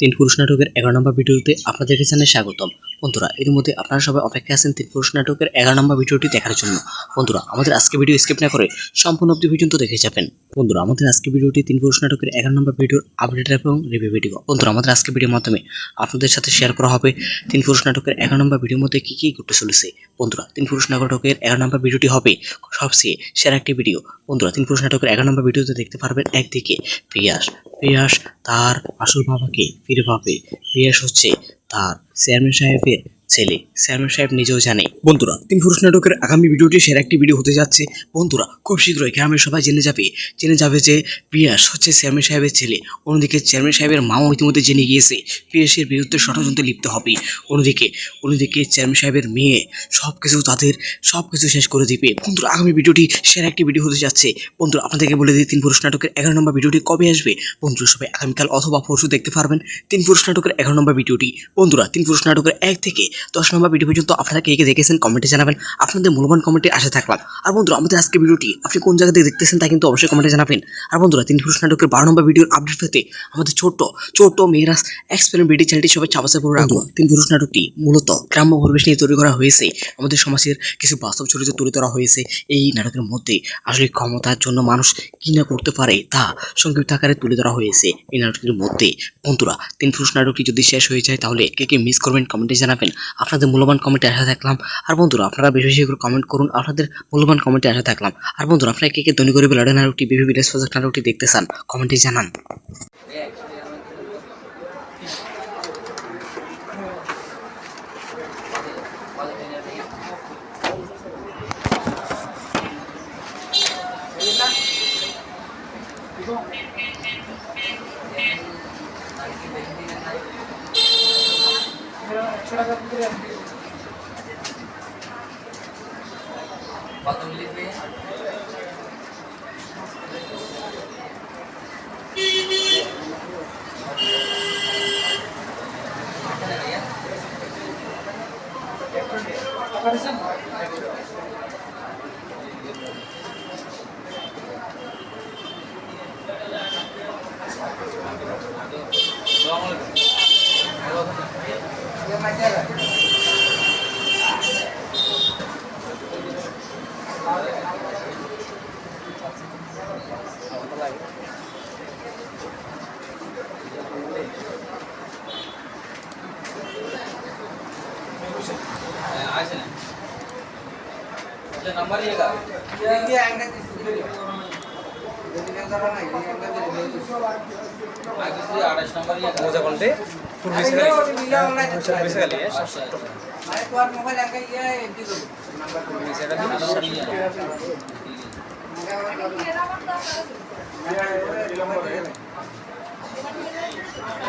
তিন পুরুষ নাটকের 11 নম্বর ভিডিওতে আপনাদেরকে জানাই স্বাগতম। বন্ধুরা, এর মধ্যে আপনারা সবাই অপেক্ষায় আছেন তিন পুরুষ নাটকের 11 নম্বর ভিডিওটি দেখার জন্য। বন্ধুরা, আমাদের আজকে ভিডিও স্কিপ না করে সম্পূর্ণ অবধি পর্যন্ত দেখে যাবেন। বন্ধুরা, আমাদের আজকে ভিডিওটি তিন পুরুষ নাটকের 11 নম্বর ভিডিওর আপডেট এবং রিভিউ ভিডিও। বন্ধুরা, আমাদের আজকে ভিডিওর মাধ্যমে আপনাদের সাথে শেয়ার করা হবে তিন পুরুষ নাটকের 11 নম্বর ভিডিওর মধ্যে কি কি ঘটতে চলেছে। বন্ধুরা, তিন পুরুষ নাটকের 11 নম্বর ভিডিওটি হবে সবচেয়ে সেরা একটি ভিডিও। বন্ধুরা, তিন পুরুষ নাটকের 11 নম্বর ভিডিওতে দেখতে পারবেন একদিকে পিয়াস তার আসল বাবাকে ফিরে পাবে। পিয়াস হচ্ছে তার চেয়ারম্যান সাহেবের ছেলে। চেয়ারম্যান সাহেব নিজেও জানে। বন্ধুরা, তিন পুরুষ নাটকের আগামী ভিডিওটি সেরা একটি ভিডিও হতে যাচ্ছে। বন্ধুরা, খুব শীঘ্রই গ্রামের সবাই জেনে যাবে যে পিয়াস হচ্ছে চেয়ারম্যান সাহেবের ছেলে। অন্যদিকে চেয়ারম্যান সাহেবের মাও ইতিমধ্যে জেনে গিয়েছে পিয়াসের বিরুদ্ধে ষড়যন্ত্রে লিপ্ত হবে। অন্যদিকে চেয়ারম্যান সাহেবের মেয়ে সবকিছু শেষ করে দিবে। বন্ধুরা, আগামী ভিডিওটি সেরা একটি ভিডিও হতে যাচ্ছে। বন্ধুরা, আপনাদেরকে বলে দিই তিন পুরুষ নাটকের 11 নম্বর ভিডিওটি কবে আসবে। বন্ধুরা, সবাই আগামীকাল অথবা পরশু দেখতে পারবেন তিন পুরুষ নাটকের 11 নম্বর ভিডিওটি। বন্ধুরা, তিন পুরুষ নাটকের 1 থেকে 10 নম্বর ভিডিও পর্যন্ত আপনারা কে কে দেখেছেন কমেন্টে জানাবেন। আপনাদের মূল্যবান কমেন্টে আশা থাকলাম। আর বন্ধুরা, আমাদের আজকে ভিডিওটি আপনি কোন জায়গা থেকে দেখতেছেন তা কিন্তু অবশ্যই কমেন্টে জানাবেন। আর বন্ধুরা, তিন পুরুষ নাটকের 12 নম্বর ভিডিওর আপডেট পেতে আমাদের ছোট্ট মেয়েরাস এক্সপেরিমেন্ট ভিডিও চ্যানেলটি সবাই চাপাসে করে রাখুন। তিন পুরুষ নাটকটি মূলত গ্রাম্য পরিবেশ নিয়ে তৈরি করা হয়েছে। আমাদের সমাজের কিছু বাস্তব চরিত্র তুলে ধরা হয়েছে। এই নাটকের মধ্যে আসলে ক্ষমতার জন্য মানুষ কি না করতে পারে তা সংক্ষিপ্ত আকারে তুলে ধরা হয়েছে এই নাটকের মধ্যে। বন্ধুরা, তিন পুরুষ নাটকটি যদি শেষ হয়ে যায় তাহলে কে কে মিস করবেন কমেন্টে জানাবেন। আপনাদের মূল্যবান কমেন্টে আশা থাকলাম। আর বন্ধুরা, আপনারা বেশি বেশি করে কমেন্ট করুন। আপনাদের মূল্যবান কমেন্টে আশা থাকলাম। আর বন্ধুরা, আপনারা কে কে ধনী গরিবের লড়াই নাটকটি বিবি বিদেশ প্রজেক্ট নাটকটি দেখতে চান কমেন্টে জানান। नंबर येगा ये एंगल आगे 28 नंबर ये मोजा कोणते पूर्वी से लिए माय तो और मोबाइल आगे ये एंटी दो नंबर पूर्वी से का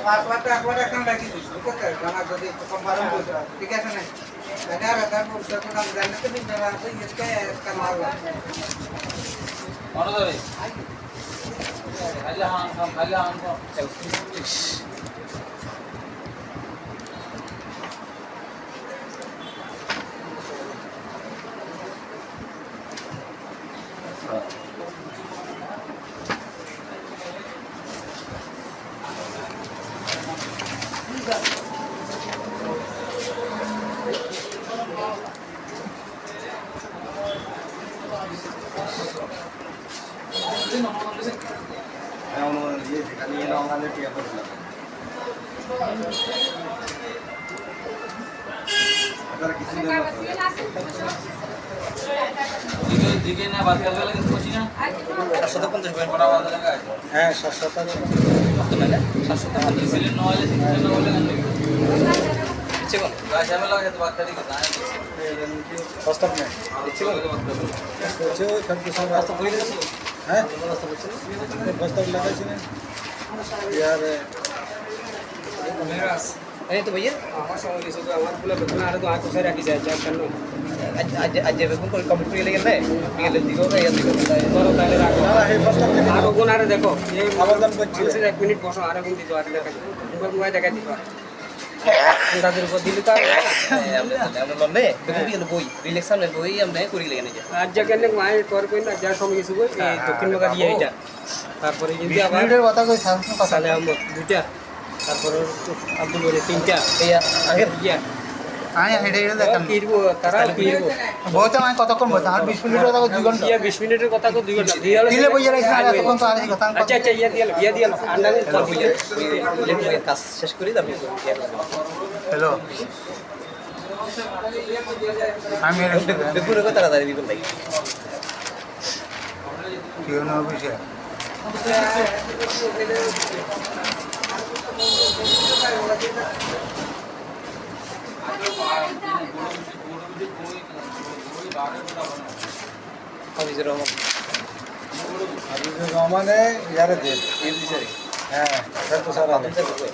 पासवर्ड একবার এখন রাখি দিই ঠিক আছে আমার যদি কনফার্ম করতে ঠিক আছে না এটা রাখার পর সেটা নাম জানতে দিন না তো इसके कमाल है और तो खाली हम को দিকে না বাদ করবে লাগে খুশি না 750 পয়েন্ট পড়া বাদ লাগা হ্যাঁ 750 কত লাগে 750 ছিল 9 হলে 9 হলে গান লাগে ইচ্ছে কোন গাছা में लगा तो बात करी का है वास्तव में इচ্ছে कोन बात करो जो सब के सब वास्तव बोल रहे हैं वास्तव लगा ছিল यार मेरा अरे तो भैया আমার সঙ্গে কিছু তো আমার বলে বেতন আর তো আজ সারা কি যায় চার কেন আজ বেতন করে কমপ্লিট করে গেলে গেলে দিগো না ইয়ার দিগো ধরো তাহলে রাখো এই বস্তা আর কোন আরে দেখো এই আবেদন করছি 1 মিনিট বসো আর কোন দিতো আর দেখা মোবাইল দেখা দিবা তাদের উপর দিলে তো আমরা লন্ডে বেগুন বই রিলেকশনের বই আমরা করি লাগে না আজ জায়গা নে মাই কর কই না যা সব কিছু বই এই দক্ষিণ লগা দিয়ে এটা তারপরে কিন্তু 20 আবার মিনিটের কথা কই সামনে কথা সালে আহমদ 2টা, তারপরে আব্দুল বলে 3টা, এই আগের ইয়া আমি হেডে হেডে দেখান কিরবো তারা কিরবো বলতে আমি কতক্ষণ বলতে আর 20 মিনিটের কথা কই 2 ঘন্টা ইয়া 20 মিনিটের কথা কো 2 ঘন্টা দিলে বইয়া রাখছ আর এতক্ষণ তো আর এই কথা আচ্ছা আচ্ছা ইয়া দিয়া আন্ডারে কল বইয়া কাজ শেষ করি তারপর হ্যালো আমি বেগুনে কত তাড়াতাড়ি দিবেন ভাই কি হলো বিষয় হাফিজুর রহমান হাবিবুর রহমানে ইয়ারে দে এই দিছে হ্যাঁ স্যার তো স্যার আপনি তো কই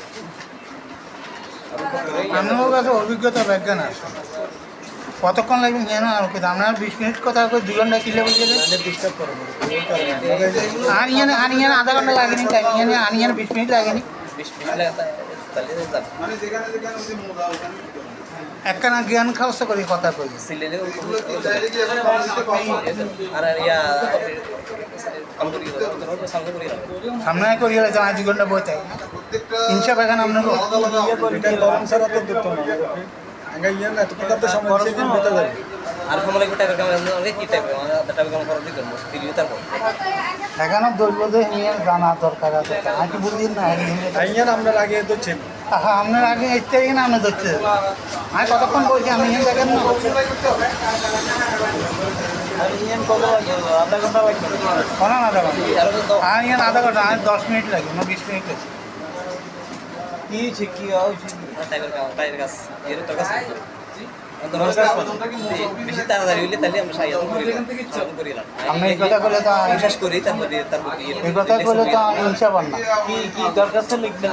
আমার কাছে অভিজ্ঞতা বিজ্ঞান আছে কতক্ষণ লাগবে জানো আর কি আমরা 20 মিনিট কথা কই 2 ঘন্টা কিলে বলছে ডিস্টার্ব করব আর ইয়ানে আধা ঘন্টা লাগেনি টাইম ইয়ানে 20 মিনিট লাগেনি 20 মিনিট লাগতা তাহলে যান মানে যেখানে ওই মোদা ওখানে একখানা জ্ঞান খাওয়া করি কথা কই সিলেলে আর ইয়া কাম করি তো সামনে করি সামনে করি হলে তো 2 ঘন্টা বইতে ইনশা বাগান আমরা এটা গরম সারা তো দেখতো না আগে ইয়া না তো কত সময় দিন বইতে যাবে আর সময় লাগবে টাইপের কাম অনেক কি টাইপের টাইপের কাম করা দিতে ফিরিয়ে তারপর এখানে দৌড় বলতে ইয়ে জানা দরকার আছে আমি বুঝি না আইয়ান আমরা আগে ধরছেন হ্যাঁ আপনার আগে এসতে এখানে আমরা ধরছে আমি কতক্ষণ বলছি আমি এখানে দেখেন না আর ইয়েন কত লাগে আধা ঘন্টা লাগবে কোন আধা ঘন্টা আর তো আর এখানে আধা ঘন্টা আর 10 মিনিট লাগে না 20 মিনিট লাগে কি ঠিক হইছে টাইপের কাজ এর তো কাজ বেশি তাড়াতাড়ি হইলে তাহলে আমরা সাইয়া করিলাম আমি এই কথা বলে তো বিশ্বাস করি তারপর এই কথা বলে তো ইনশা পান না কি কি দরখাস্ত লিখবেন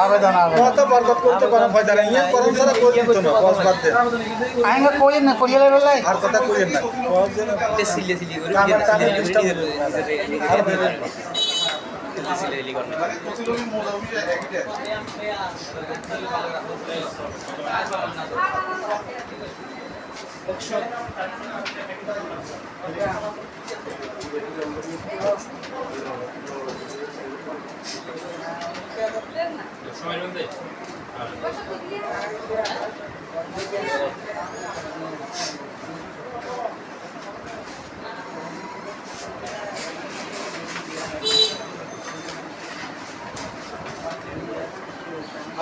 আবেদন কত বরকত করতে কোন ফায়দা নাই ইয়েন করম সারা কই দিত না বস বাদ দে আইঙ্গা কই না করিয়ালে বেলায় আর কথা কইেন না বস যেন সিলে সিলি করে সিলে করে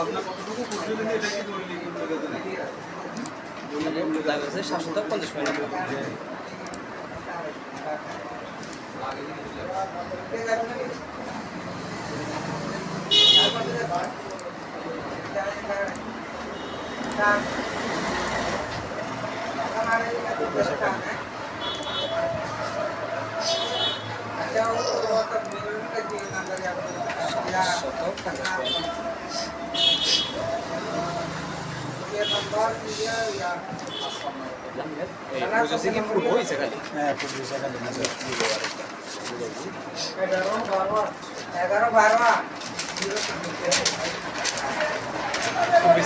আপনার কতটুকু বুঝলেন এটা কি করে লিখুন লাগছে 750 মিনিট কি ফুল হয়েছে খালি হ্যাঁ পুলিশ এখানে আছে 26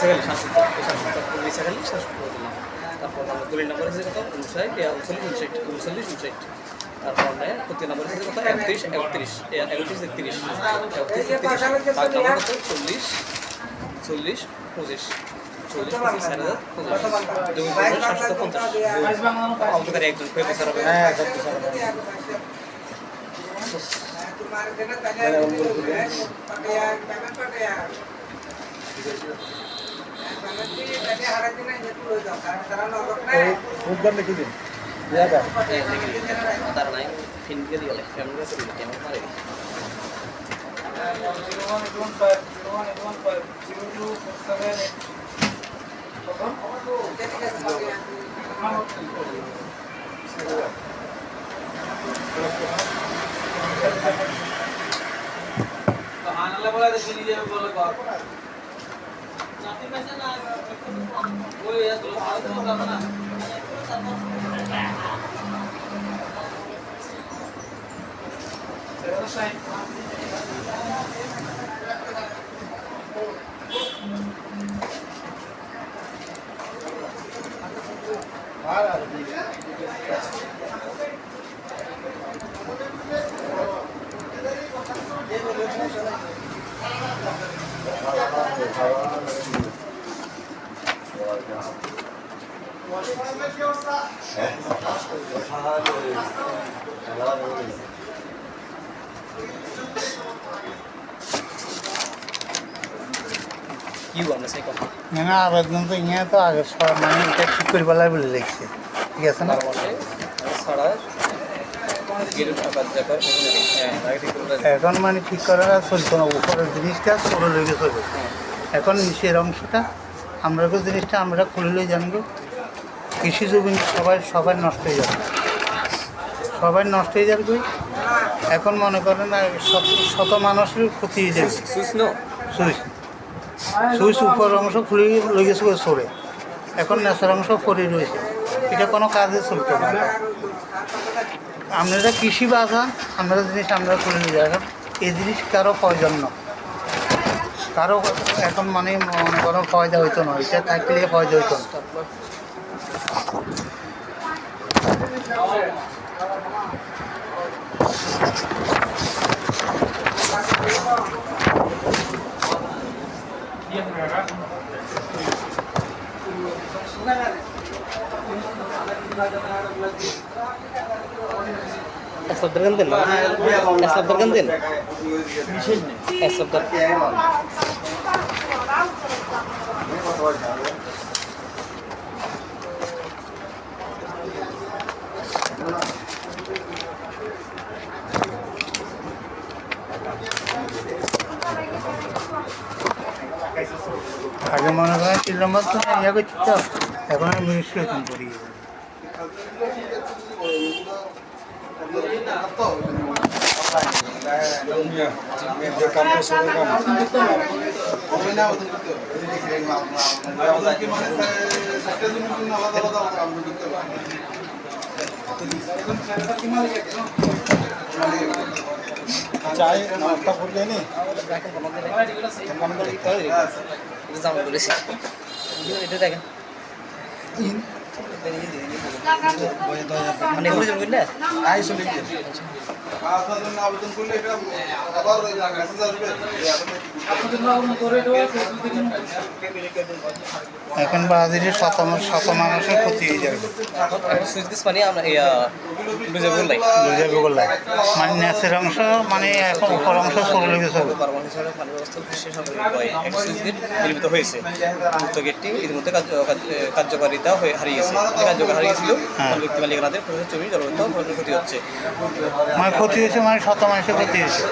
খালি 26 খালি 7 তারপর আমরা দলিল নাম্বার আছে কত 59 তারপর প্রতি নাম্বার আছে কত 31 ভাগ নাম্বার কত 40 25 একজন প্রফেসর হবে হ্যাঁ সত্য স্যার বুধবার লিখে দিন তারা নাই ফিনকে দিয়ে ফ্যামিলি কাছে কেমন মারে আনালে বলে দিলি যাবে বলে কর নাতি পয়সা না ওই এত ভালো তো হবে না কি বলবো সেই কথা না আবেদন তো ইয়ে তো আগে সব মানে এটা ঠিক করে বলার বলে লিখছে ঠিক আছে না ছাড়া এখন মানে ঠিক করাটা চলতো না উপরের জিনিসটা সরু লেগে চলবে এখন নিচের অংশটা আমরা জিনিসটা আমরা খুললে জানবো কৃষি জমি সবাই নষ্ট হয়ে যাবে সবাই নষ্ট হয়ে যাবে এখন মনে করেন শত মানুষের ক্ষতি হয়ে যাবে সুইচ উপর অংশ খুলে লেগেছে সরে এখন নেচার অংশ পড়ে রয়েছে এটা কোনো কাজে চলতো না আপনারা কৃষি বাজার আমরা জিনিস আমরা খুলে নিয়ে যাই এখন এই জিনিস কারো প্রয়োজন না কারো এখন মানে মনে করো ফয়দা হইতো না এটা থাকলে ফয়দা হইতো না Esabdar gantin na? Esabdar gantin? Esabdar. আগে মনে করেন চিল্লাম্বার তো ইয়া করছি তো এখন আমি মিনিস্ট্রেশন করি চাই নাস্তা করলে নি এটা দেখেন মানে এগুলো জন্য বুঝলে আই চলে গিয়ে আবেদন করলে এটা আবার মেসেজ আসবে এখন বাজারে শত মানুষের ক্ষতি হয়ে যাবে সুইচ গেস মানে আমরা বুঝে বললাই বললাই মানে নেচের অংশ মানে এখন উপর অংশ চলে গেছে নির্মিত হয়েছে মুক্ত গেটটি ইতিমধ্যে কার্যকারিতা হারিয়েছে হারিয়েছিল ব্যক্তি মালিকানাদের জমি জলবদ্ধ ক্ষতি হচ্ছে মানে ক্ষতি হয়েছে মানে শত মানুষের ক্ষতি হয়েছে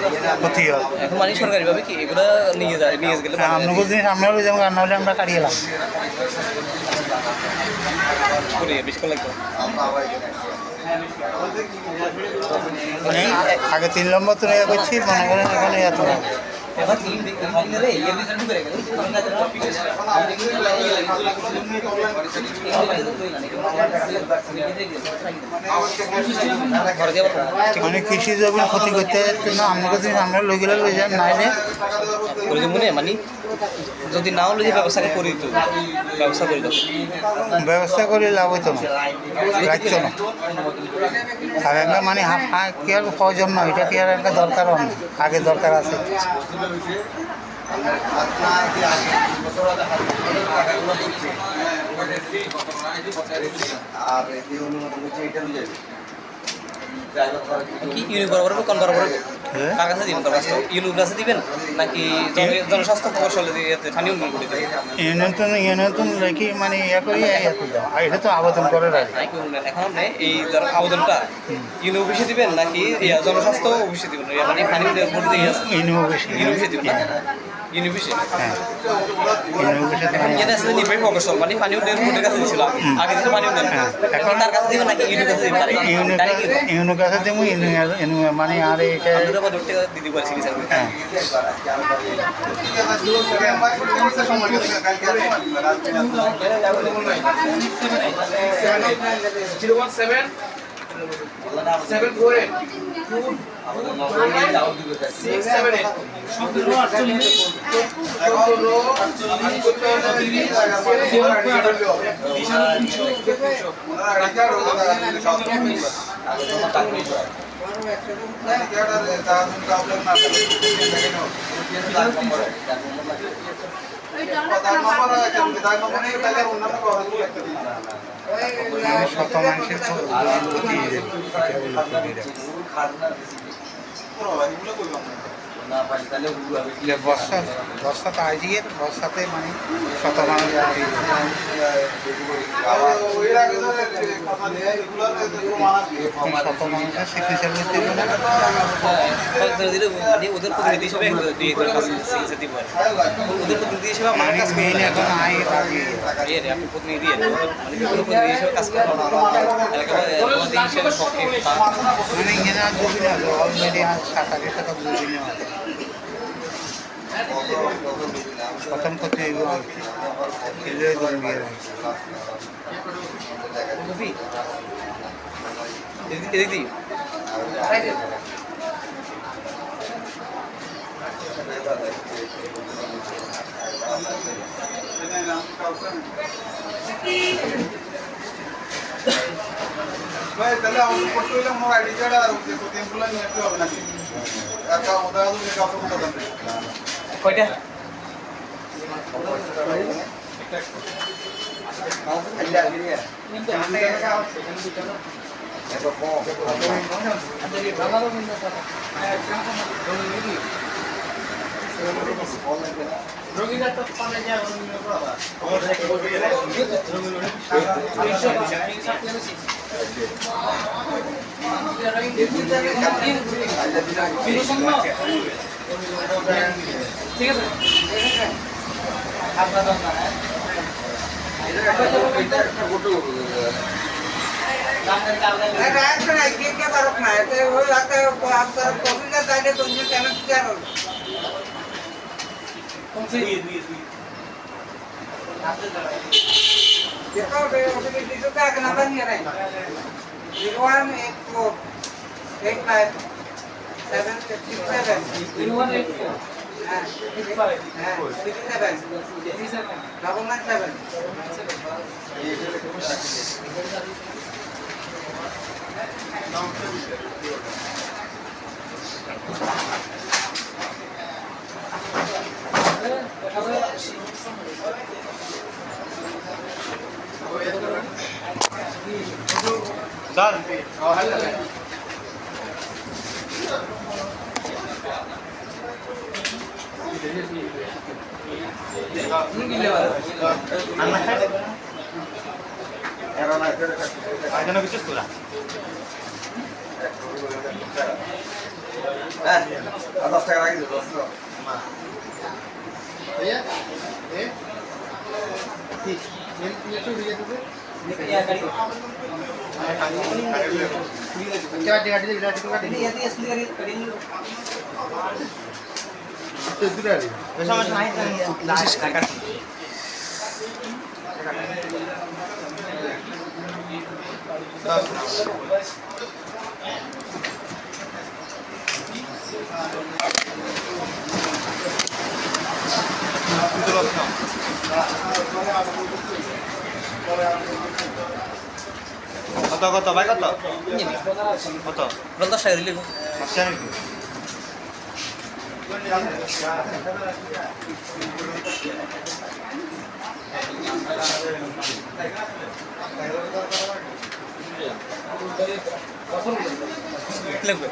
ক্ষতি হয় এখন মানে সরকারিভাবে কি এগুলো নিয়ে গেলে আপনার জিনিস আমরা যেমন রান্না হলে আমরা কাটিয়ে এলাম বেশি করে লাগবে মানে আগে 3 নম্বর তো ইয়ে করছি মনে করেন এখন এত না মানে কৃষি জমি ক্ষতি করতে না আমরা লই গেলে লই যান নাইলে মনে মানে যদি নাও লই ব্যবস্থা করি তো ব্যবস্থা করে লাভ হইতো না রাখতো না আর একটা মানে কি আর প্রয়োজন নয় এটা কি আর একটা দরকারও না আগে দরকার আছে আর এই অনুমোদন হচ্ছে এটা নিয়ে কি ইউনিট বরাবর কোন বরাবর কার কাছে দিবেন দরখাস্ত ইউনিট কাছে দিবেন নাকি জনস্বাস্থ্য কৌশলে স্থানীয় ইউনিয়ন লেখি মানে ইয়া করি এটা তো আবেদন করে এখন এই আবেদনটা ইউনিয়ন অফিসে দিবেন নাকি জনস্বাস্থ্য অফিসে দিবেন মানে স্থানীয় বোর্ড দিয়ে ইউনিয়ন অফিসে দিবেন ইউনিভার্সিটি হ্যাঁ যেটা আছে নির্বাহী প্রকৌশল মানে পানি উন্নয়ন বোর্ডের কাছে দিয়েছিলাম আগে থেকে পানি উন্নয়ন এখন তার কাছে দিবেন নাকি ইউনির কাছে দিবেন ইউনির কাছে দেবো মানে আর এটা দিদি বলছি স্যার হ্যাঁ প্রধান নম্বর আছে বিধায়ক নম্বর নেই তাহলে অন্যান্য কাগজগুলো একটা দিন শত মানুষের এগুলো কইলাম না পারি তাহলে উড়ু হবে বর্ষা তো আইজিয়ে বর্ষাতে মানে শত মানুষ এর আগে তো কথা নিয়ে এগুলো প্রমাণ আছে শত মানুষের চিকিৎসা করতে ওদের প্রতিনিধি হিসেবে চিকিৎসা দিব ওদের প্রতিনিধি হিসেবে আমার কাজ মেইন এখন আই বাকি আপনি প্রতিনিধি প্রতিনিধি হিসেবে কাজ করেন এলাকাবাসী হিসেবে পক্ষে মানে ইങ്ങനെ আর দুদিন আছে অলরেডি আর 7-8 দুদিন আছে প্রথম করতে এগুলো দিদি ভাই তাহলে আমাদের করতে হলে আমার আইডি কার্ড আর ওই প্রতিমগুলো নিয়ে আসতে হবে নাকি একটা উদাহরণ দিলে কাউকে কথা জানবে কয়টা ঠিক আছে আপনার দশ টাকা রাখি দেবো কত কত ভাই কত কত 10 টাকা দিলে আচ্ছা নাকি লাগবে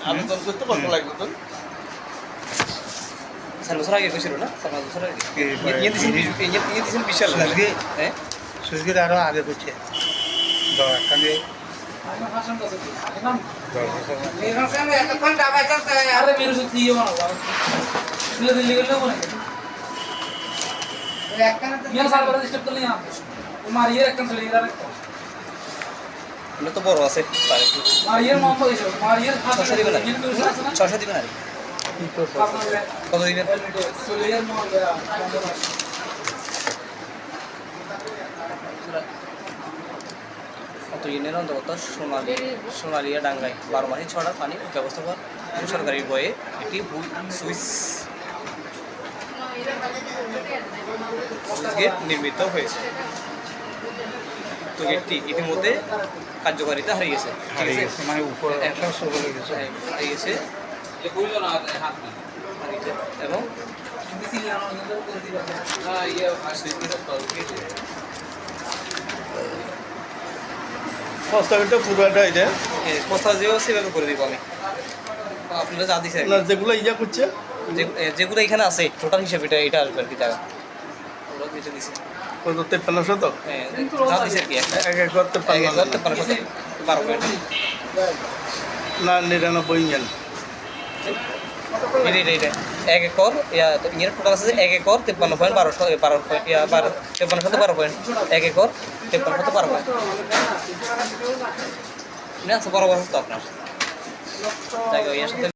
আবেদন করতে কত লাগবে তো 4 বছর আগে গেছিল না 4 বছর আগে ইয়ে দিছেন বিশাল হ্যাঁ সুজগির আরো আগে করছে দরকারে अरे मेरे से ये बना हुआ दिल्ली के लोग ये साल बड़ा स्टेप तो नहीं आप मारिए रखन से ले रहा है এটা তো বড় আছে পারে মারিয়ার নম্বর এসো মারিয়ার খাতা 600 দিবেন আর কি। 600 দিবেন আর কি। কত দিবেন সোলিয়ার নম্বর কত ইউনিয়ন অন্তর্গত সোনালিয়া ডাঙ্গাই 12 মাসে 6টা পানি ব্যবস্থাপনা সরকারি বয়ে একটি সুইচ গেট নির্মিত হয়েছে। তো গেটটি ইতিমধ্যে কার্যকারিতা হারিয়ে গেছে। মানে উপরে চলে গেছে। হারিয়ে গেছে এ কইলো না হাত না হারিয়ে গেছে এবং বেশি না না ইয়ে সুইচ গেট প্রস্তাবিত পুরোটা এটা প্রস্তাব যেও সেভাবে করে দিব আমি আপনারা যা দিছে আপনার যেগুলো ইয়া করছে যেগুলো এখানে আছে টোটাল হিসেবে এটা আসবে আর কি জায়গা ওরা যেটা দিছে কত 53 হ্যাঁ যা দিছে আর কি একটা এক এক করতে এক এক করতে পারে 12 পয়েন্ট না 99 ইঞ্জিন এটা এক একর ইয়ের টোটাল আছে 1 একর 53.12 পয়েন্ট ইয়া 53.12 পয়েন্ট 1 একর 53.12 পয়েন্ট না আছে বড় বড় তো আপনার জায়গা এর সাথে